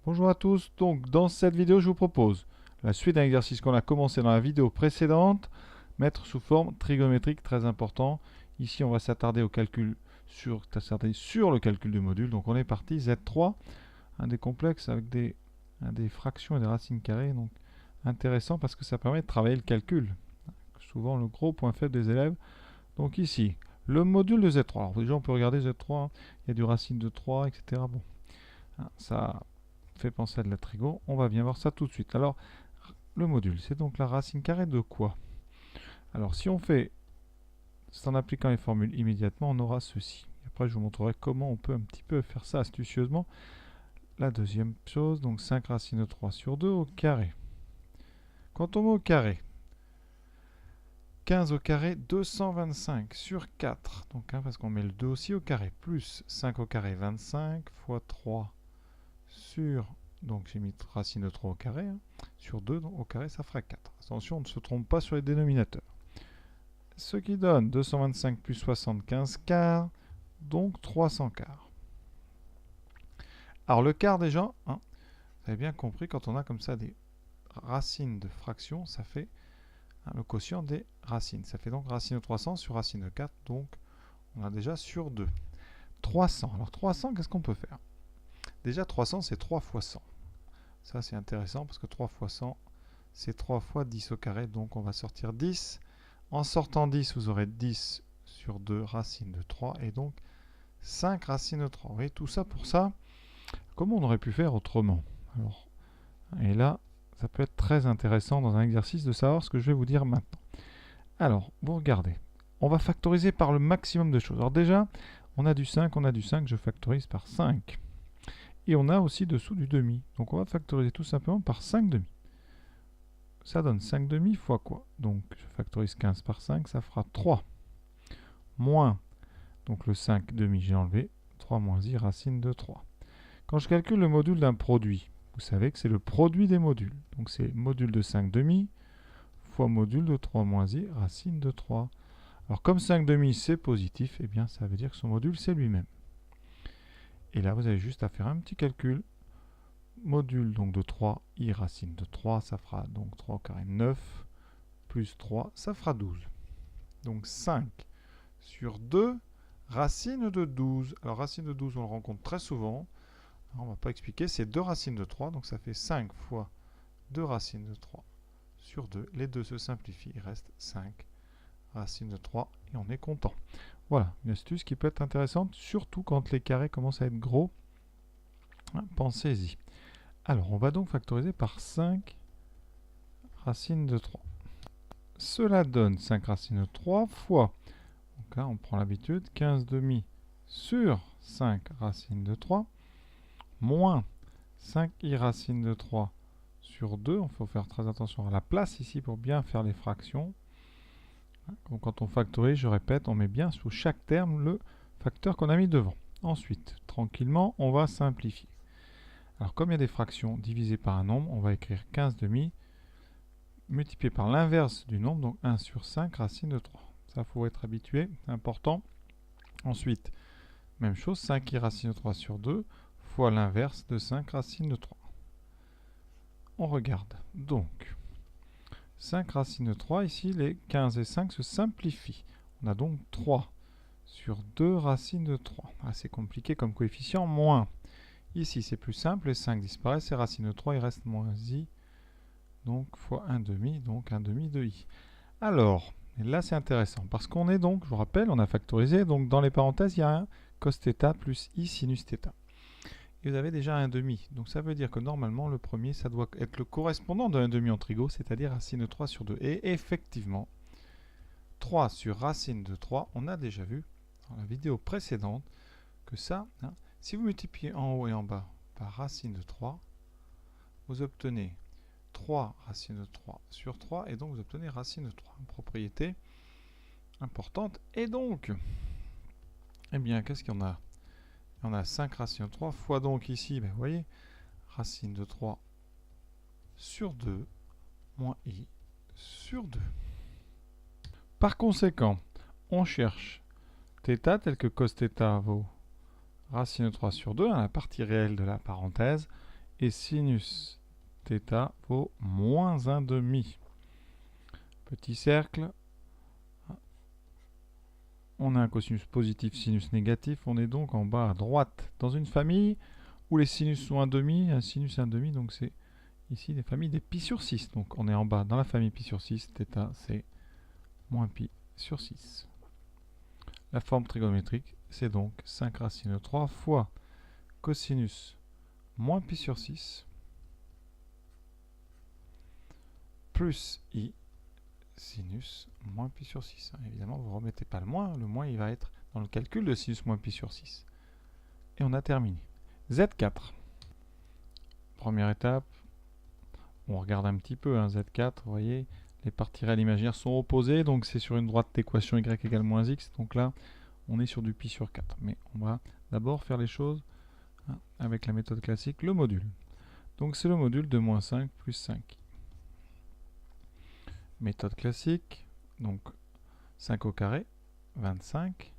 Bonjour à tous, donc dans cette vidéo je vous propose la suite d'un exercice qu'on a commencé dans la vidéo précédente, mettre sous forme trigonométrique, très important. Ici on va s'attarder sur le calcul du module, donc on est parti, Z3, un des complexes avec des fractions et des racines carrées, donc intéressant parce que ça permet de travailler le calcul, souvent le gros point faible des élèves. Donc ici, le module de Z3, alors déjà on peut regarder Z3, hein. Il y a du racine de 3, etc. Bon, hein, ça fait penser à de la trigo. On va bien voir ça tout de suite. Alors, le module, c'est donc la racine carrée de quoi? Alors, si on fait, c'est en appliquant les formules immédiatement, on aura ceci. Et après, je vous montrerai comment on peut un petit peu faire ça astucieusement. La deuxième chose, donc 5 racines de 3 sur 2 au carré. Quand on met au carré, 15 au carré, 225 sur 4. Donc, parce qu'on met le 2 aussi au carré. Plus 5 au carré, 25 fois 3 sur, donc j'ai mis racine de 3 au carré, hein, sur 2 donc au carré ça fera 4. Attention, on ne se trompe pas sur les dénominateurs. Ce qui donne 225 plus 75 quarts, donc 300 quarts. Alors le quart déjà, hein, vous avez bien compris, quand on a comme ça des racines de fractions, ça fait le quotient des racines. Ça fait donc racine de 300 sur racine de 4, donc on a déjà sur 2. 300, alors 300, qu'est-ce qu'on peut faire? Déjà 300 c'est 3 fois 100. Ça c'est intéressant parce que 3 fois 100 c'est 3 fois 10 au carré, donc on va sortir 10. En sortant 10, vous aurez 10 sur 2 racine de 3 et donc 5 racines de 3. Vous voyez, tout ça pour ça. Comment on aurait pu faire autrement? Alors, et là, ça peut être très intéressant dans un exercice de savoir ce que je vais vous dire maintenant. Alors, vous regardez. On va factoriser par le maximum de choses. Alors déjà, on a du 5, je factorise par 5. Et on a aussi dessous du demi. Donc on va factoriser tout simplement par 5 demi. Ça donne 5 demi fois quoi? Donc je factorise 15 par 5, ça fera 3. Moins, donc le 5 demi j'ai enlevé, 3 moins i racine de 3. Quand je calcule le module d'un produit, vous savez que c'est le produit des modules. Donc c'est module de 5 demi fois module de 3 moins i racine de 3. Alors comme 5 demi c'est positif, eh bien ça veut dire que son module c'est lui-même. Et là vous avez juste à faire un petit calcul. Module donc de 3, i racine de 3, ça fera donc 3 au carré 9, plus 3, ça fera 12. Donc 5 sur 2, racine de 12. Alors racine de 12, on le rencontre très souvent. Alors, on ne va pas expliquer, c'est 2 racines de 3, donc ça fait 5 fois 2 racines de 3 sur 2. Les deux se simplifient, il reste 5 racines de 3 et on est content. Voilà, une astuce qui peut être intéressante, surtout quand les carrés commencent à être gros. Pensez-y. Alors, on va donc factoriser par 5 racines de 3. Cela donne 5 racines de 3 fois, donc là on prend l'habitude, 15 demi sur 5 racines de 3, moins 5i racines de 3 sur 2. Il faut faire très attention à la place ici pour bien faire les fractions. Donc quand on factorise, je répète, on met bien sous chaque terme le facteur qu'on a mis devant. Ensuite, tranquillement, on va simplifier. Alors comme il y a des fractions divisées par un nombre, on va écrire 15 demi multiplié par l'inverse du nombre, donc 1 sur 5 racine de 3. Ça, il faut être habitué, c'est important. Ensuite, même chose, 5i racine de 3 sur 2 fois l'inverse de 5 racine de 3. On regarde. Donc, 5 racine de 3, ici, les 15 et 5 se simplifient. On a donc 3 sur 2 racine de 3. Assez compliqué comme coefficient, moins. Ici, c'est plus simple, les 5 disparaissent, et racine de 3, il reste moins i, donc fois 1 demi, donc 1 demi de i. Alors, là c'est intéressant, parce qu'on est donc, je vous rappelle, on a factorisé, donc dans les parenthèses, il y a un cos θ plus i sinus θ. Et vous avez déjà 1 demi, donc ça veut dire que normalement, le premier, ça doit être le correspondant de 1 demi en trigo, c'est-à-dire racine de 3 sur 2. Et effectivement, 3 sur racine de 3, on a déjà vu dans la vidéo précédente que ça, hein, si vous multipliez en haut et en bas par racine de 3, vous obtenez 3 racine de 3 sur 3, et donc vous obtenez racine de 3. Une propriété importante. Et donc, eh bien, qu'est-ce qu'il y en a? Il y en a 5 racines de 3 fois donc ici, ben, vous voyez, racine de 3 sur 2 moins i sur 2. Par conséquent, on cherche θ tel que cos θ vaut racine de 3 sur 2, hein, la partie réelle de la parenthèse, et sinus θ vaut moins 1,5. Petit cercle. On a un cosinus positif, sinus négatif. On est donc en bas à droite dans une famille où les sinus sont 1,5, un sinus 1,5. Donc c'est ici des familles des pi sur 6. Donc on est en bas dans la famille pi sur 6. θ c'est moins pi sur 6. La forme trigonométrique, c'est donc 5 racine de 3 fois cosinus moins pi sur 6 plus i sinus moins pi sur 6. Évidemment, vous ne remettez pas le moins il va être dans le calcul de sinus moins pi sur 6. Et on a terminé. Z4. Première étape, on regarde un petit peu, Z4, vous voyez, les parties réelles imaginaires sont opposées, donc c'est sur une droite d'équation y égale moins x, donc là, on est sur du pi sur 4. Mais on va d'abord faire les choses avec la méthode classique, le module. Donc c'est le module de moins 5 plus 5. Méthode classique, donc 5 au carré, 25,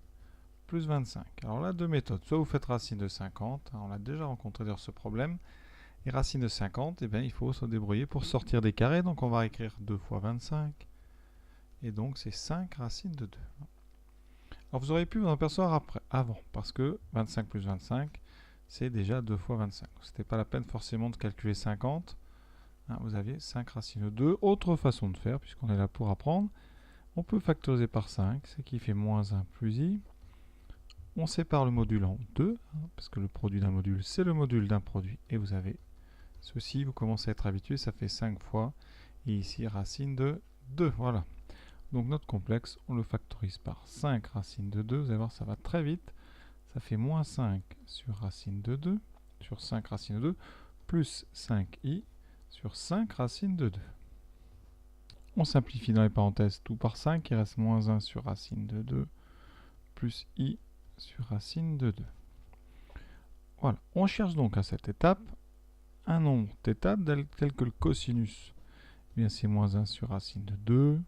plus 25. Alors là, deux méthodes. Soit vous faites racine de 50, on l'a déjà rencontré dans ce problème, et racine de 50, eh bien, il faut se débrouiller pour sortir des carrés, donc on va écrire 2 fois 25, et donc c'est 5 racines de 2. Alors vous auriez pu vous en apercevoir avant, parce que 25 plus 25, c'est déjà 2 fois 25. Ce n'était pas la peine forcément de calculer 50. Vous aviez 5 racines de 2. Autre façon de faire, puisqu'on est là pour apprendre, on peut factoriser par 5, ce qui fait moins 1 plus i. On sépare le module en 2, parce que le produit d'un module, c'est le module d'un produit. Et vous avez ceci, vous commencez à être habitué, ça fait 5 fois. Et ici, racine de 2. Voilà. Donc notre complexe, on le factorise par 5 racines de 2. Vous allez voir, ça va très vite. Ça fait moins 5 sur racine de 2, sur 5 racines de 2, plus 5i sur 5 racines de 2. On simplifie dans les parenthèses tout par 5, il reste moins 1 sur racine de 2, plus i sur racine de 2. Voilà, on cherche donc à cette étape un nombre θ tel que le cosinus. Eh bien, c'est moins 1 sur racine de 2,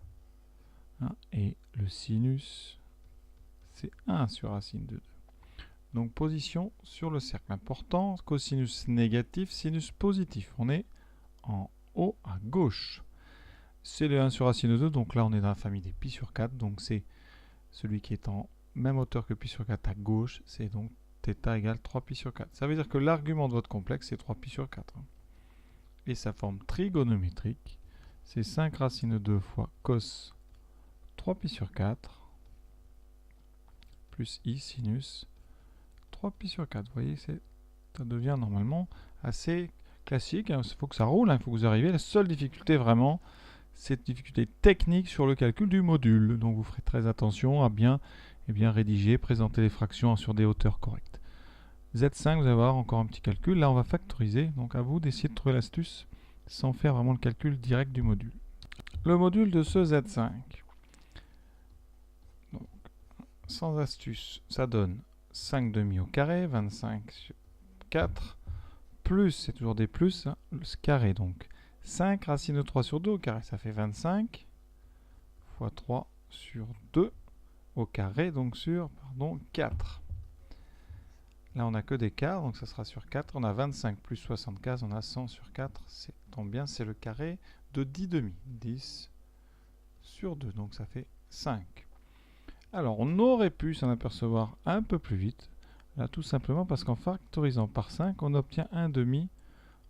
et le sinus, c'est 1 sur racine de 2. Donc position sur le cercle. Important, cosinus négatif, sinus positif. On est en haut à gauche. C'est le 1 sur racine de 2, donc là on est dans la famille des pi sur 4, donc c'est celui qui est en même hauteur que pi sur 4 à gauche, c'est donc θ égale 3 pi sur 4. Ça veut dire que l'argument de votre complexe c'est 3 pi sur 4. Et sa forme trigonométrique, c'est 5 racine de 2 fois cos 3 pi sur 4, plus i sinus 3 pi sur 4. Vous voyez, ça devient normalement assez classique, il faut que ça roule, il faut que vous arriviez. La seule difficulté vraiment, cette difficulté technique sur le calcul du module. Donc vous ferez très attention à bien rédiger, présenter les fractions sur des hauteurs correctes. Z5, vous allez voir encore un petit calcul. Là, on va factoriser. Donc à vous d'essayer de trouver l'astuce sans faire vraiment le calcul direct du module. Le module de ce Z5. Donc, sans astuce, ça donne 5 demi au carré, 25 sur 4, plus, c'est toujours des plus, le carré. Donc 5 racine de 3 sur 2 au carré, ça fait 25 fois 3 sur 2 au carré, donc sur 4. Là, on n'a que des quarts, donc ça sera sur 4. On a 25 plus 75, on a 100 sur 4. Ça tombe bien, c'est le carré de 10 demi. 10 sur 2, donc ça fait 5. Alors, on aurait pu s'en apercevoir un peu plus vite. Là, tout simplement parce qu'en factorisant par 5, on obtient 1 demi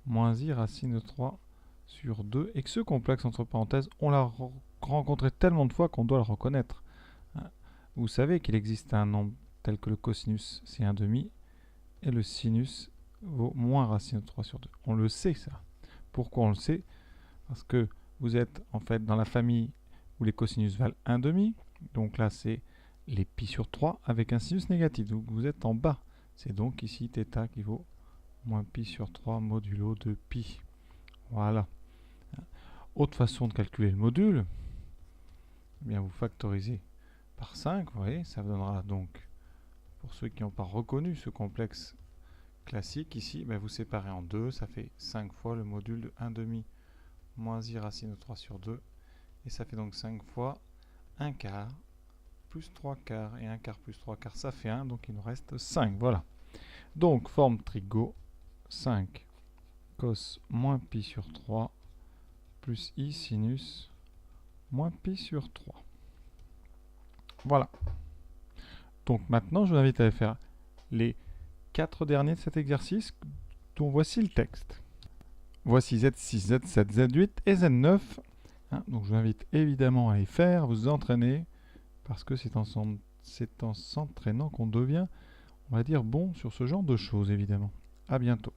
moins i racine de 3 sur 2. Et que ce complexe, entre parenthèses, on l'a rencontré tellement de fois qu'on doit le reconnaître. Vous savez qu'il existe un nombre tel que le cosinus, c'est 1 demi, et le sinus vaut moins racine de 3 sur 2. On le sait, ça. Pourquoi on le sait? Parce que vous êtes en fait dans la famille où les cosinus valent 1 demi. Donc là, c'est les pi sur 3 avec un sinus négatif. Donc vous êtes en bas. C'est donc ici θ qui vaut moins pi sur 3 modulo de pi. Voilà. Autre façon de calculer le module, eh bien vous factorisez par 5. Vous voyez, ça donnera donc, pour ceux qui n'ont pas reconnu ce complexe classique ici, ben vous séparez en 2. Ça fait 5 fois le module de 1 demi moins i racine de 3 sur 2. Et ça fait donc 5 fois 1 quart plus 3 quarts. Et 1 quart plus 3 quarts, ça fait 1. Donc il nous reste 5. Voilà. Donc forme trigo 5 cos moins pi sur 3 plus i sinus moins pi sur 3. Voilà. Donc maintenant, je vous invite à faire les 4 derniers de cet exercice, dont voici le texte. Voici Z6, Z7, Z8 et Z9. Hein, donc je vous invite évidemment à les faire, vous entraîner, parce que c'est en s'entraînant qu'on devient, on va dire, bon sur ce genre de choses, évidemment. À bientôt.